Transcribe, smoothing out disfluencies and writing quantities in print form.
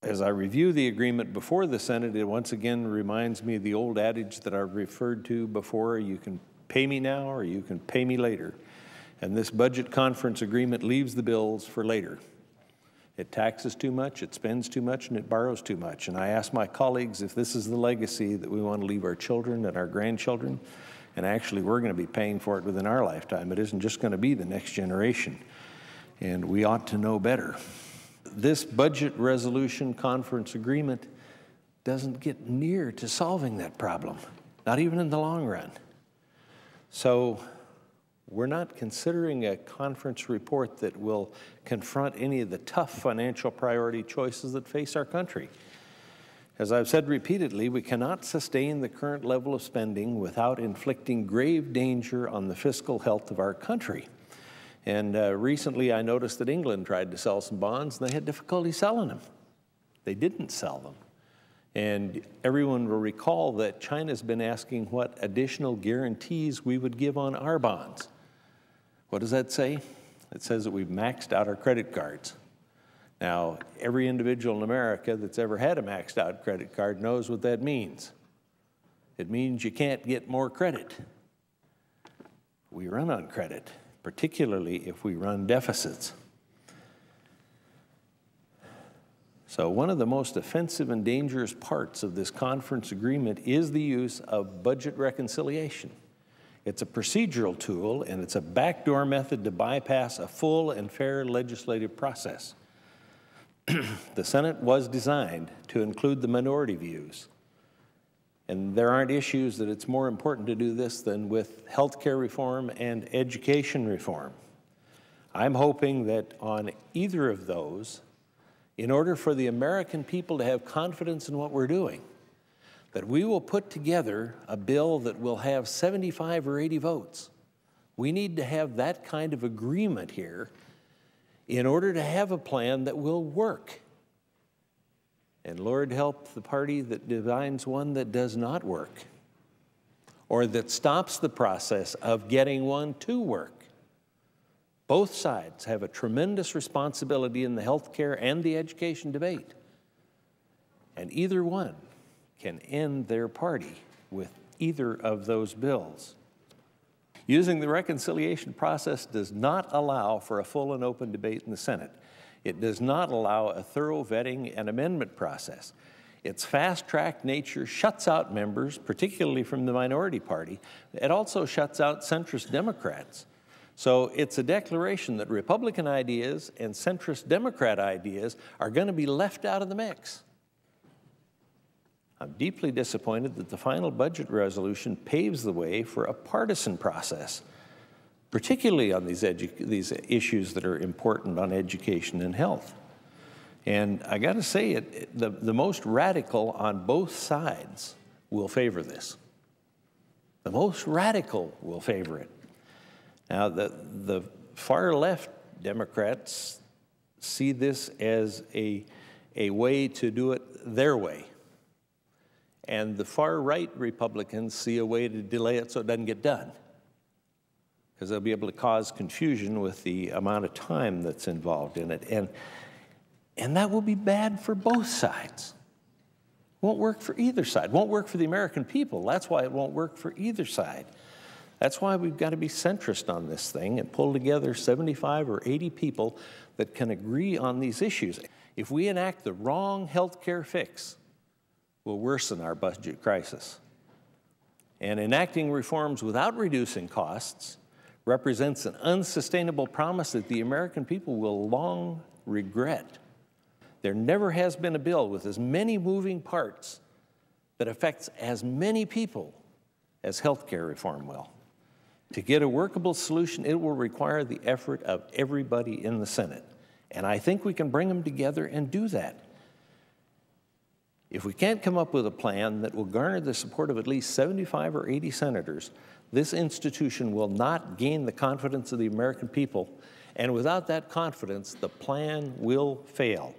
As I review the agreement before the Senate, it once again reminds me of the old adage that I've referred to before: you can pay me now or you can pay me later. And this budget conference agreement leaves the bills for later. It taxes too much, it spends too much, and it borrows too much. And I ask my colleagues if this is the legacy that we want to leave our children and our grandchildren. And actually, we're going to be paying for it within our lifetime. It isn't just going to be the next generation. And we ought to know better. This budget resolution conference agreement doesn't get near to solving that problem, not even in the long run. So we're not considering a conference report that will confront any of the tough financial priority choices that face our country. As I've said repeatedly, we cannot sustain the current level of spending without inflicting grave danger on the fiscal health of our country. And recently I noticed that England tried to sell some bonds and they had difficulty selling them. They didn't sell them. And everyone will recall that China's been asking what additional guarantees we would give on our bonds. What does that say? It says that we've maxed out our credit cards. Now, every individual in America that's ever had a maxed out credit card knows what that means. It means you can't get more credit. We run on credit, particularly if we run deficits. So one of the most offensive and dangerous parts of this conference agreement is the use of budget reconciliation. It's a procedural tool, and it's a backdoor method to bypass a full and fair legislative process. The Senate was designed to include the minority views. And there aren't issues that it's more important to do this than with health care reform and education reform. I'm hoping that on either of those, in order for the American people to have confidence in what we're doing, that we will put together a bill that will have 75 or 80 votes. We need to have that kind of agreement here in order to have a plan that will work. And Lord help the party that designs one that does not work, or that stops the process of getting one to work. Both sides have a tremendous responsibility in the health care and the education debate. And either one can end their party with either of those bills. Using the reconciliation process does not allow for a full and open debate in the Senate. It does not allow a thorough vetting and amendment process. Its fast-track nature shuts out members, particularly from the minority party. It also shuts out centrist Democrats. So it's a declaration that Republican ideas and centrist Democrat ideas are going to be left out of the mix. I'm deeply disappointed that the final budget resolution paves the way for a partisan process, particularly on these issues that are important on education and health. And I got to say, the most radical on both sides will favor this. The most radical will favor it. Now, the far left Democrats see this as a way to do it their way. And the far right Republicans see a way to delay it so it doesn't get done, because they'll be able to cause confusion with the amount of time that's involved in it. And that will be bad for both sides. Won't work for either side. Won't work for the American people. That's why it won't work for either side. That's why we've got to be centrist on this thing and pull together 75 or 80 people that can agree on these issues. If we enact the wrong health care fix, will worsen our budget crisis. And enacting reforms without reducing costs represents an unsustainable promise that the American people will long regret. There never has been a bill with as many moving parts that affects as many people as health care reform will. To get a workable solution, it will require the effort of everybody in the Senate. And I think we can bring them together and do that. If we can't come up with a plan that will garner the support of at least 75 or 80 senators, this institution will not gain the confidence of the American people. And without that confidence, the plan will fail.